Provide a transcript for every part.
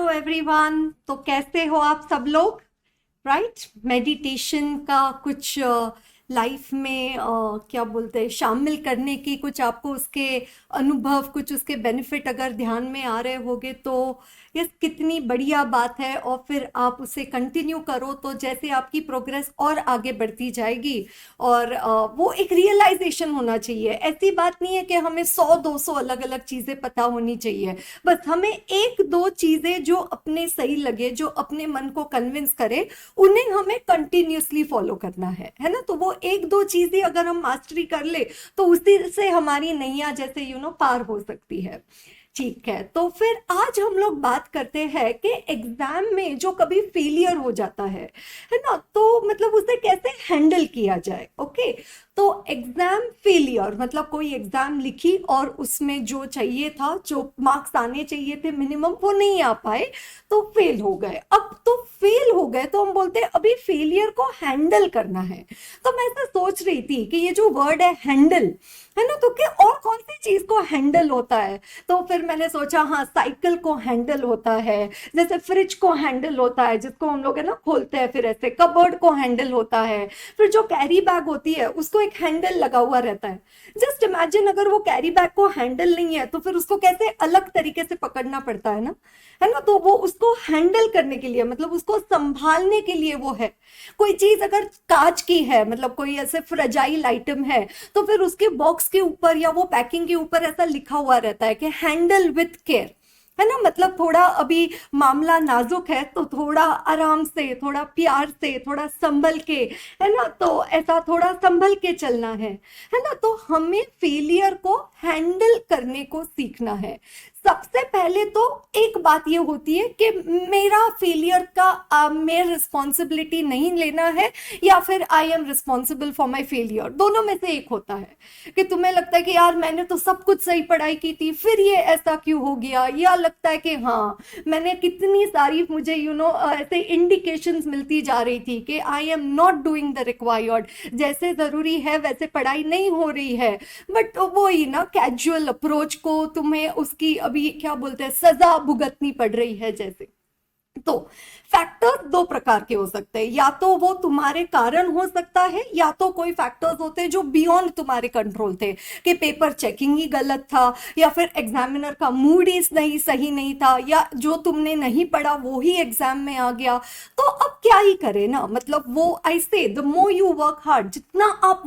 Hello everyone. तो कैसे हो आप सब लोग? राइट, मेडिटेशन का कुछ लाइफ में क्या बोलते हैं, शामिल करने की कुछ आपको उसके अनुभव, कुछ उसके बेनिफिट अगर ध्यान में आ रहे होगे तो ये कितनी बढ़िया बात है। और फिर आप उसे कंटिन्यू करो तो जैसे आपकी प्रोग्रेस और आगे बढ़ती जाएगी। और वो एक रियलाइजेशन होना चाहिए। ऐसी बात नहीं है कि हमें 100-200 अलग अलग चीज़ें पता होनी चाहिए। बस हमें एक दो चीज़ें जो अपने सही लगे, जो अपने मन को कन्विंस करे, उन्हें हमें कंटिन्यूसली फॉलो करना है ना। तो वो एक दो चीजें अगर हम मास्टरी कर ले तो उसी से हमारी नैया जैसे पार हो सकती है। ठीक है, तो फिर आज हम लोग बात करते हैं कि एग्जाम में जो कभी फेलियर हो जाता है ना, तो मतलब उसे कैसे हैंडल किया जाए। ओके, तो एग्जाम फेलियर मतलब कोई एग्जाम लिखी और उसमें जो चाहिए था, जो मार्क्स आने चाहिए थे मिनिमम, वो नहीं आ पाए तो फेल हो गए। अब तो फेल हो गए तो हम बोलते हैं अभी फेलियर को हैंडल करना है। तो मैं ऐसा सोच रही थी कि ये जो वर्ड है हैंडल, है ना, तो क्या और कौन सी चीज को हैंडल होता है। तो फिर मैंने सोचा हाँ, साइकिल को हैंडल होता है, जैसे फ्रिज को हैंडल होता है जिसको हम लोग है ना खोलते हैं, फिर ऐसे कबर्ड को हैंडल होता है। फिर जो कैरी बैग होती है उसको एक हैंडल लगा हुआ रहता है। जस्ट इमेजिन अगर वो कैरी बैग को हैंडल नहीं है तो फिर उसको कैसे अलग तरीके से पकड़ना पड़ता है ना। तो वो उसको हैंडल करने के लिए मतलब उसको संभालने के लिए वो है। कोई चीज अगर कांच की है, मतलब कोई ऐसे फ्रेजाइल आइटम है, तो फिर उसके बॉक्स के ऊपर या वो पैकिंग के ऊपर ऐसा लिखा हुआ रहता है कि हैंडल विथ केयर, है ना। मतलब थोड़ा अभी मामला नाजुक है तो थोड़ा आराम से, थोड़ा प्यार से, थोड़ा संभल के, है ना, तो ऐसा थोड़ा संभल के चलना है ना। तो हमें फेलियर को हैंडल करने को सीखना है। सबसे पहले तो एक बात ये होती है कि मेरा फेलियर का मेरा रिस्पॉन्सिबिलिटी नहीं लेना है, या फिर I am responsible for my failure. दोनों में से एक होता है कि तुम्हें लगता है कि यार मैंने तो सब कुछ सही पढ़ाई की थी, फिर ये ऐसा क्यों हो गया, या लगता है कि हाँ मैंने कितनी सारी, मुझे ऐसे इंडिकेशंस मिलती जा रही थी कि I am not doing the required, जैसे जरूरी है वैसे पढ़ाई नहीं हो रही है। बट वो ही ना, कैजुअल अप्रोच को तुम्हें उसकी अभी क्या बोलते हैं, सजा भुगतनी पड़ रही है जैसे। तो फैक्टर्स दो प्रकार के हो सकते हैं, या तो वो तुम्हारे कारण हो सकता है, या तो कोई फैक्टर्स होते हैं जो बियॉन्ड तुम्हारे कंट्रोल थे, कि पेपर चेकिंग ही गलत था, या फिर एग्जामिनर का मूड ही नहीं सही नहीं था, या जो तुमने नहीं पढ़ा वो ही एग्जाम में आ गया। तो अब क्या ही करे ना, मतलब वो आई से the more you work hard, जितना आप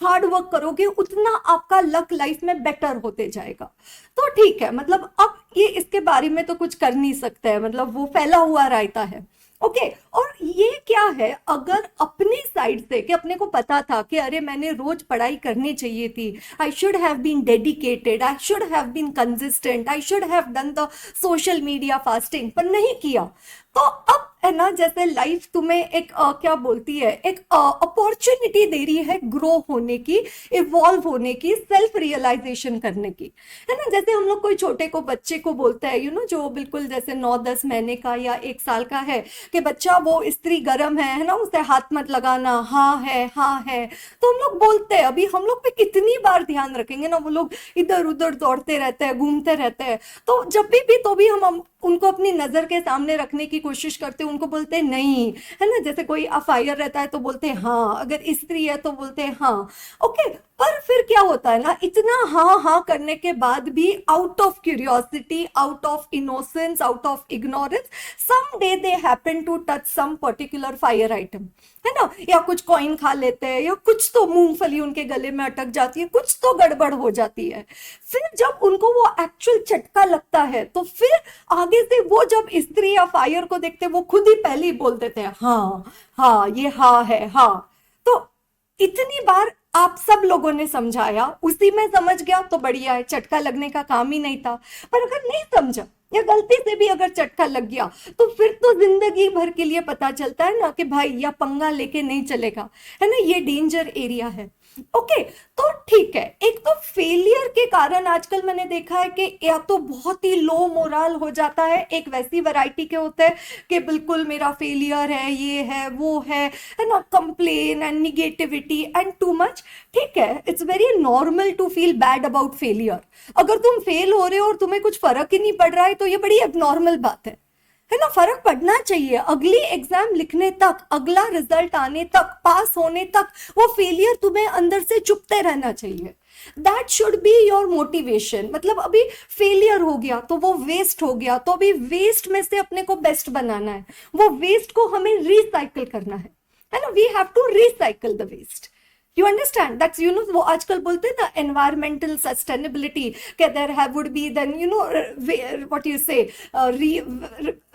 हार्ड वर्क करोगे उतना आपका लक लाइफ में बेटर होते जाएगा। तो ठीक है, मतलब अब ये इसके बारे में तो कुछ कर नहीं सकते हैं, मतलब वो फैला हुआ रायता है। ओके, और ये क्या है, अगर अपने साइड से कि अपने को पता था कि अरे मैंने रोज पढ़ाई करनी चाहिए थी, I should have been dedicated, I should have been consistent, I should have done the social media fasting, पर नहीं किया, तो अब है ना, जैसे लाइफ तुम्हें एक क्या बोलती है, एक अपॉर्चुनिटी दे रही है ग्रो होने की, इवॉल्व होने की, सेल्फ रियलाइजेशन करने की, है ना। जैसे हम लोग कोई छोटे को बच्चे को बोलते हैं, जो बिल्कुल जैसे 9-10 महीने का या 1 साल का है, कि बच्चा वो स्त्री गर्म है ना, उसे हाथ मत लगाना, हाँ है हाँ है, तो हम लोग बोलते हैं। अभी हम लोग पे कितनी बार ध्यान रखेंगे ना, वो लोग इधर उधर दौड़ते रहते हैं, घूमते रहते हैं, तो जब भी तो भी हम उनको अपनी नजर के सामने रखने की कोशिश करते हैं, उनको बोलते हैं नहीं, है ना। जैसे कोई अफायर रहता है तो बोलते हैं हाँ, अगर स्त्री है तो बोलते हैं हाँ। ओके, पर फिर क्या होता है ना, इतना हाँ हाँ करने के बाद भी out of curiosity, out of innocence, out of ignorance, some day they happen to touch some particular fire item, है ना, या कुछ कॉइन खा लेते हैं, या कुछ तो मूंगफली उनके गले में अटक जाती है, कुछ तो गड़बड़ हो जाती है। फिर जब उनको वो एक्चुअल झटका लगता है तो फिर आगे से वो जब स्त्री या फायर को देखते, वो खुद ही पहले ही बोल देते हैं हाँ हाँ, ये हाँ है हाँ। तो इतनी बार आप सब लोगों ने समझाया, उसी में समझ गया तो बढ़िया है, झटका लगने का काम ही नहीं था। पर अगर नहीं समझा या गलती से भी अगर झटका लग गया तो फिर तो जिंदगी भर के लिए पता चलता है ना कि भाई या पंगा लेके नहीं चलेगा, है ना, ये डेंजर एरिया है। ओके, तो ठीक है, एक तो फेलियर के कारण आजकल मैंने देखा है कि या तो बहुत ही लो मोरल हो जाता है, एक वैसी वैरायटी के होते हैं कि बिल्कुल मेरा फेलियर है, ये है वो है ना, complain and negativity and too much. ठीक है, it's very normal to feel bad about failure. अगर तुम फेल हो रहे हो और तुम्हें कुछ फर्क ही नहीं पड़ रहा है तो ये बड़ी एबनॉर्मल बात है है ना, फर्क पड़ना चाहिए। अगली एग्जाम लिखने तक, अगला रिजल्ट आने तक, पास होने तक वो फेलियर तुम्हें अंदर से चुपते रहना चाहिए। That should be your motivation. मतलब अभी फेलियर हो गया तो वो वेस्ट हो गया, तो अभी वेस्ट में से अपने को बेस्ट बनाना है, वो वेस्ट को हमें रिसाइकिल करना है ना, we have to recycle the waste. You understand that's, you know, वो आजकल बोलते हैं ना एनवायरमेंटल सस्टेनेबिलिटी, के there have would be then you know what you say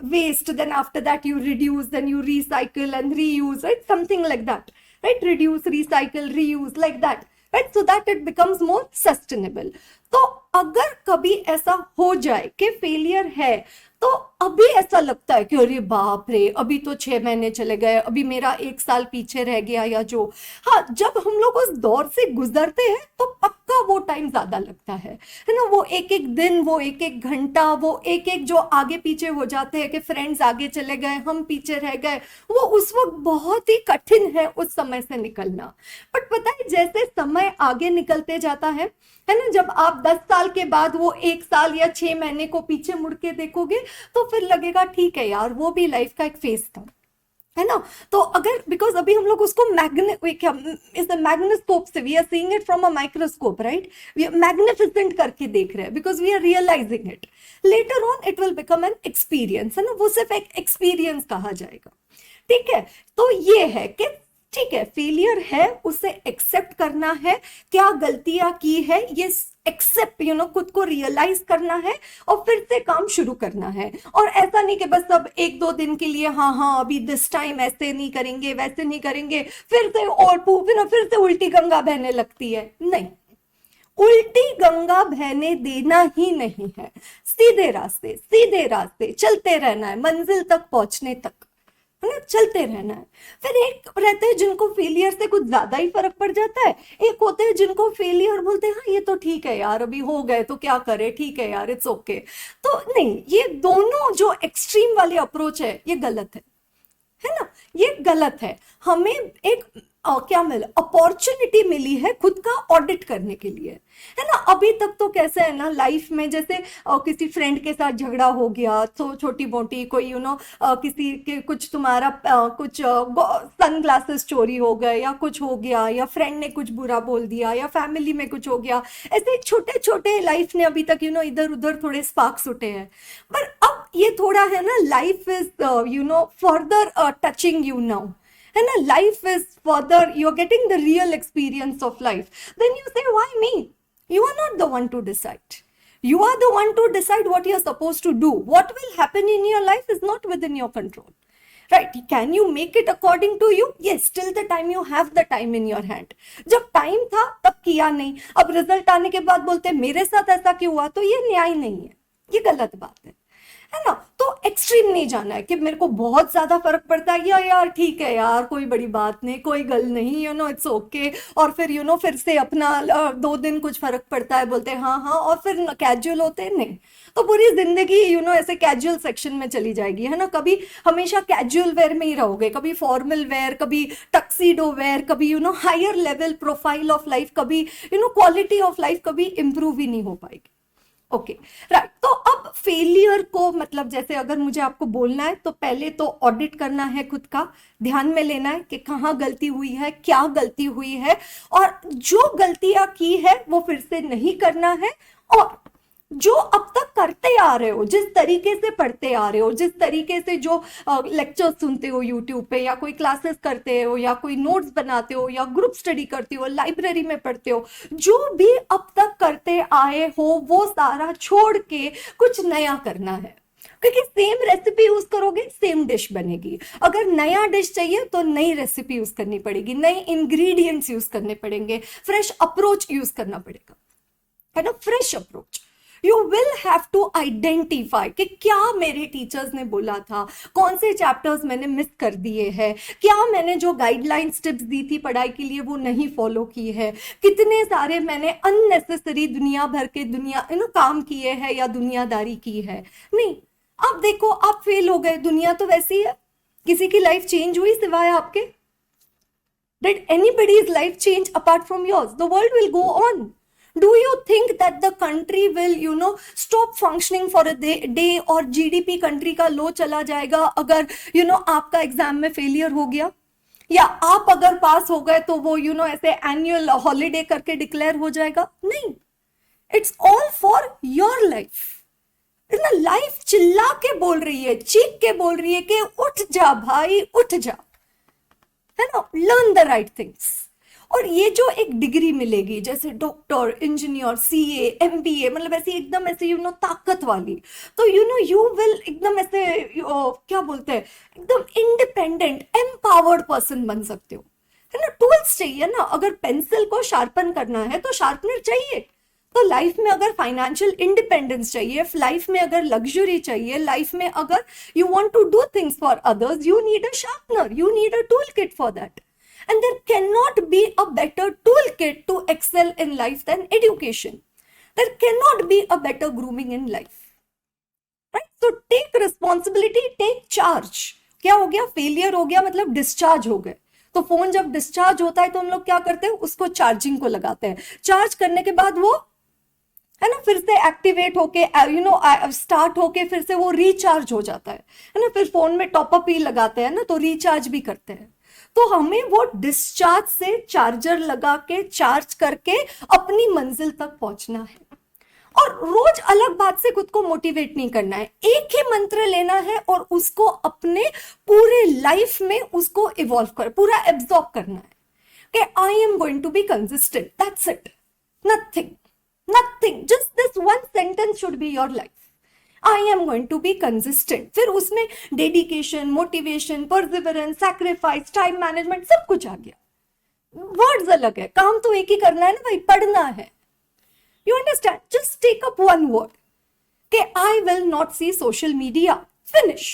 waste, then after that you reduce, then you recycle and reuse, right, something like that, right, reduce, recycle, reuse, like that, right, so that it becomes more sustainable. तो अगर कभी ऐसा हो जाए कि failure है, तो अभी ऐसा लगता है कि अरे बाप रे, अभी तो 6 महीने चले गए, अभी मेरा 1 साल पीछे रह गया, या जो, हाँ, जब हम लोग उस दौर से गुजरते हैं तो पक्का वो टाइम ज्यादा लगता है ना, वो एक एक दिन, वो एक एक घंटा, वो एक एक जो आगे पीछे हो जाते हैं कि फ्रेंड्स आगे चले गए, हम पीछे रह गए, वो उस वक्त बहुत ही कठिन है उस समय से निकलना। बट पता है, जैसे समय आगे निकलते जाता है ना, जब आप 10 साल के बाद वो 1 साल या 6 महीने को पीछे मुड़ के देखोगे, तो फिर लगेगा ठीक है यार, वो भी लाइफ का एक फेज था, है ना। तो अगर, बिकॉज अभी हम लोग उसको मैग्नेस्कोप से, we are seeing it from a microscope, right, we magnificent करके देख रहे हैं, because we are realising it. Later on it will become an experience, है ना, वो सिर्फ एक एक्सपीरियंस कहा जाएगा। ठीक है, तो ये है कि ठीक है, फेलियर है, उसे एक्सेप्ट करना है, क्या गलतियां की है ये एक्सेप्ट, यू नो, खुद को रियलाइज करना है और फिर से काम शुरू करना है। और ऐसा नहीं कि बस अब 1-2 दिन के लिए, हाँ हाँ अभी दिस टाइम ऐसे नहीं करेंगे, वैसे नहीं करेंगे, फिर से और फिर से उल्टी गंगा बहने लगती है। नहीं, उल्टी गंगा बहने देना ही नहीं है, सीधे रास्ते चलते रहना है, मंजिल तक पहुंचने तक, है ना, चलते रहना है। फिर एक रहते हैं जिनको फेलियर से कुछ ज्यादा ही फर्क पड़ जाता है, एक होते हैं जिनको फेलियर बोलते हैं हाँ ये तो ठीक है यार, अभी हो गए तो क्या करे, ठीक है यार, इट्स ओके। तो नहीं, ये दोनों जो एक्सट्रीम वाले अप्रोच है, ये गलत है ना, ये गलत है। हमें एक क्या मिला, अपॉर्चुनिटी मिली है खुद का ऑडिट करने के लिए, है ना। अभी तक तो कैसे है ना लाइफ में, जैसे किसी फ्रेंड के साथ झगड़ा हो गया, तो छोटी मोटी कोई यू नो किसी के कुछ तुम्हारा कुछ सन ग्लासेस चोरी हो गए, या कुछ हो गया, या फ्रेंड ने कुछ बुरा बोल दिया, या फैमिली में कुछ हो गया, ऐसे छोटे छोटे लाइफ ने अभी तक यू नो इधर उधर थोड़े स्पार्क्स उठे हैं। पर अब ये थोड़ा है ना, life is you know further touching you now, है ना, life is further, you are getting the real experience of life, then you say why me, you are not the one to decide, you are the one to decide what you are supposed to do. What will happen in your life is not within your control, right? Can you make it according to you? Yes, till the time you have the time in your hand. जब time था तब किया नहीं, अब result आने के बाद बोलते मेरे साथ ऐसा क्यों हुआ, तो ये न्याय नहीं है, ये गलत बात है ना। तो एक्सट्रीम नहीं जाना है कि मेरे को बहुत ज्यादा फर्क पड़ता है, या यार ठीक है यार, कोई बड़ी बात नहीं, कोई गल नहीं, यू नो इट्स ओके, और फिर यू नो फिर से अपना 2 दिन कुछ फर्क पड़ता है, बोलते हैं हाँ हाँ, और फिर कैजुअल होते हैं। नहीं, तो पूरी जिंदगी यू नो ऐसे कैजुअल सेक्शन में चली जाएगी, है ना। कभी हमेशा कैजुअल वेयर में ही रहोगे, कभी फॉर्मल वेयर, कभी टक्सीडो वेयर, कभी you know higher level profile of life, कभी you know quality of life कभी इंप्रूव ही नहीं हो पाएगी। Okay, right. तो अब फेलियर को, मतलब जैसे अगर मुझे आपको बोलना है, तो पहले तो ऑडिट करना है, खुद का ध्यान में लेना है कि कहाँ गलती हुई है, क्या गलती हुई है, और जो गलतियां की है वो फिर से नहीं करना है। और जो अब तक करते आ रहे हो, जिस तरीके से पढ़ते आ रहे हो, जिस तरीके से जो लेक्चर्स सुनते हो यूट्यूब पे, या कोई क्लासेस करते हो, या कोई नोट्स बनाते हो, या ग्रुप स्टडी करते हो, लाइब्रेरी में पढ़ते हो, जो भी अब तक करते आए हो वो सारा छोड़ के कुछ नया करना है। क्योंकि सेम रेसिपी यूज करोगे सेम डिश बनेगी, अगर नया डिश चाहिए तो नई रेसिपी यूज करनी पड़ेगी, नए इंग्रेडिएंट्स यूज करने पड़ेंगे, फ्रेश अप्रोच यूज करना पड़ेगा, है ना, fresh approach. You will have to identify कि क्या मेरे टीचर्स ने बोला था, कौन से चैप्टर्स मैंने मिस कर दिए हैं, क्या मैंने जो गाइडलाइंस टिप्स दी थी पढ़ाई के लिए वो नहीं फॉलो की है, कितने सारे मैंने अननेसेसरी दुनिया भर के काम किए हैं या दुनियादारी की है। नहीं, अब देखो आप फेल हो गए, दुनिया तो वैसी है, किसी की लाइफ चेंज हुई सिवाय आपके? Did anybody's life change apart from yours? The world will go on. Do you think that the country will stop functioning for a day और जीडीपी कंट्री का लो चला जाएगा अगर आपका एग्जाम में फेलियर हो गया, या आप अगर पास हो गए तो वो ऐसे एनुअल हॉलीडे करके डिक्लेयर हो जाएगा? नहीं, it's all for your life. ना लाइफ चिल्ला के बोल रही है, चीख के बोल रही है कि उठ जा भाई, उठ जा, है ना, लर्न द राइट थिंग्स। और ये जो एक डिग्री मिलेगी जैसे डॉक्टर, इंजीनियर, सीए, एमबीए, मतलब ऐसी एकदम ऐसे ताकत वाली, तो यू विल एकदम ऐसे क्या बोलते हैं, एकदम इंडिपेंडेंट एम्पावर्ड पर्सन बन सकते हो, है ना। टूल्स चाहिए ना, अगर पेंसिल को शार्पन करना है तो शार्पनर चाहिए। तो लाइफ में अगर फाइनेंशियल इंडिपेंडेंस चाहिए, लाइफ में अगर लग्जरी चाहिए, लाइफ में अगर you want to do things for others, you need a sharpener, you need a tool kit for that. And there cannot be a better toolkit to excel in life than education. There cannot be a better grooming in life. Right? So take responsibility, take charge. क्या हो गया? Failure हो गया मतलब discharge हो गए। तो phone जब डिस्चार्ज होता है तो हम लोग क्या करते हैं? उसको चार्जिंग को लगाते हैं। चार्ज करने के बाद वो, है ना, फिर से एक्टिवेट होके स्टार्ट होके फिर से वो रिचार्ज हो जाता है ना। फिर फोन में टॉपअप ही लगाते हैं ना, तो रिचार्ज भी करते हैं। तो हमें वो डिस्चार्ज से चार्जर लगा के चार्ज करके अपनी मंजिल तक पहुंचना है। और रोज अलग बात से खुद को मोटिवेट नहीं करना है, एक ही मंत्र लेना है और उसको अपने पूरे लाइफ में उसको इवॉल्व कर, पूरा एब्जॉर्ब करना है कि I am going to be consistent, that's it, nothing, just this one sentence should be your life, I am going to be consistent. फिर उसमें dedication, motivation, perseverance, sacrifice, time management सब कुछ आ गया। वर्ड्स अलग है, काम तो एक ही करना है ना भाई, पढ़ना है। You understand? Just take up one word कि I will not see social media, finish,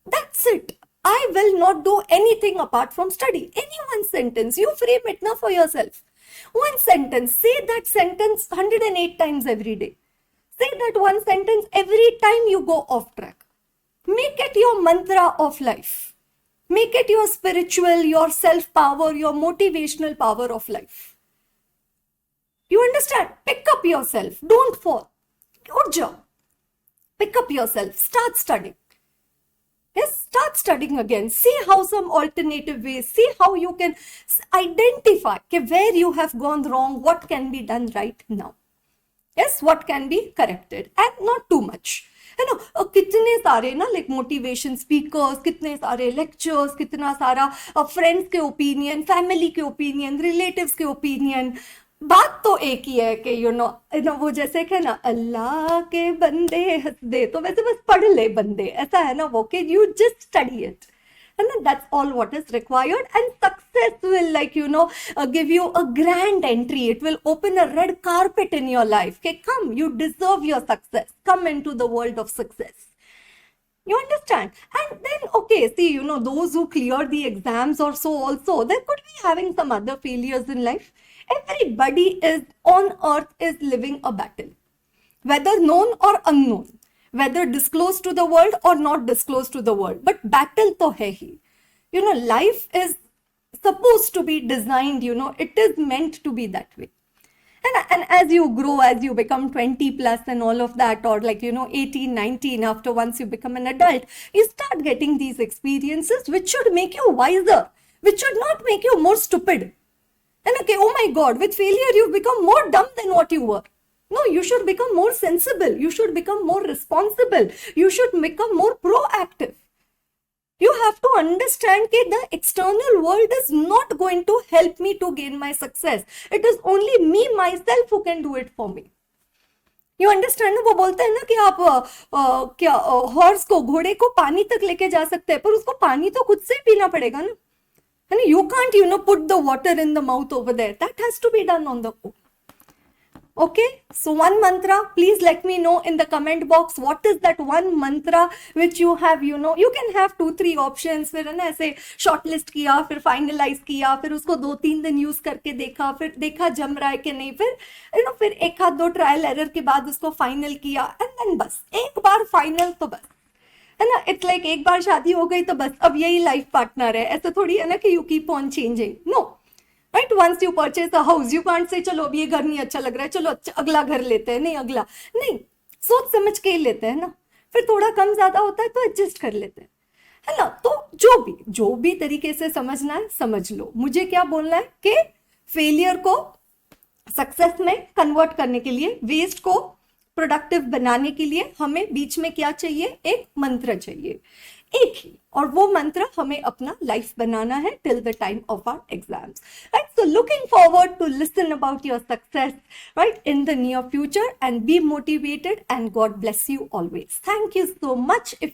that's it. I will not do anything apart from study. Any one sentence, you frame it ना for yourself. One sentence, say that sentence 108 times every day. Say that one sentence every time you go off track. Make it your mantra of life. Make it your spiritual, your self-power, your motivational power of life. You understand? Pick up yourself. Don't fall. Good job. Pick up yourself. Start studying. Yes, start studying again. See how some alternative ways, see how you can identify where you have gone wrong, what can be done right now. Yes, what can be corrected and not too much. है ना, कितने सारे ना like motivation speakers, कितने सारे lectures, कितना सारा friends के ओपिनियन, फैमिली के ओपिनियन, रिलेटिव्स के ओपिनियन। बात तो एक ही है कि यू नो वो जैसे कि ना अल्लाह के बंदे हंस दे, तो वैसे बस पढ़ ले बंदे, ऐसा है ना वो कि यू जस्ट स्टडी इट, है ना, that's all what is required. And success will like give you a grand entry, it will open a red carpet in your life कि कम, you deserve your success, come into the world of success. You understand? And then, okay, see, those who clear the exams or so also, they could be having some other failures in life. Everybody is on earth is living a battle, whether known or unknown, whether disclosed to the world or not disclosed to the world, but battle to hai hi. Life is supposed to be designed, it is meant to be that way. And as you grow, as you become 20 plus and all of that, or like 18, 19, after once you become an adult, you start getting these experiences which should make you wiser, which should not make you more stupid. And okay, oh my God, with failure you've become more dumb than what you were. No, you should become more sensible, you should become more responsible, you should become more proactive. You have to understand that the external world is not going to help me to gain my success. It is only me, myself, who can do it for me. You understand? वो बोलते हैं ना कि आप क्या horse को, घोड़े को पानी तक लेके जा सकते हैं, पर उसको पानी तो खुद से पीना पड़ेगा ना। And you can't, put the water in the mouth over there. That has to be done on the own. Okay, so one mantra, please let me know in the comment box, what is that one mantra which you have, you can have 2-3 options, फिर है ना ऐसे shortlist किया, फिर finalize किया, फिर उसको 2-3 दिन use करके देखा, फिर देखा जम रहा है कि नहीं, फिर फिर एक आध 2 ट्रायल एरर के बाद उसको फाइनल किया, and then बस एक बार फाइनल तो बस, है ना, इट्स लाइक एक बार शादी हो गई तो बस अब यही लाइफ पार्टनर है, ऐसा थोड़ी है ना कि you keep on changing. No, right? Once you purchase a house, you can't say चलो अब ये घर नहीं अच्छा लग रहा है, चलो अच्छा अगला घर लेते हैं, नहीं अगला नहीं, सोच समझ के ही लेते हैं ना, फिर थोड़ा कम ज्यादा होता है तो एडजस्ट कर लेते हैं, है ना? तो जो भी तरीके से समझना है समझ लो। मुझे क्या बोलना है कि फेलियर को सक्सेस में कन्वर्ट करने के लिए, वेस्ट को प्रोडक्टिव बनाने के लिए हमें बीच में क्या चाहिए? एक मंत्र चाहिए, एक ही, और वो मंत्र हमें अपना लाइफ बनाना है till the time of our exams, right? So looking forward to listen about your success, right, in the near future, and be motivated, and God bless you always. Thank you so much. If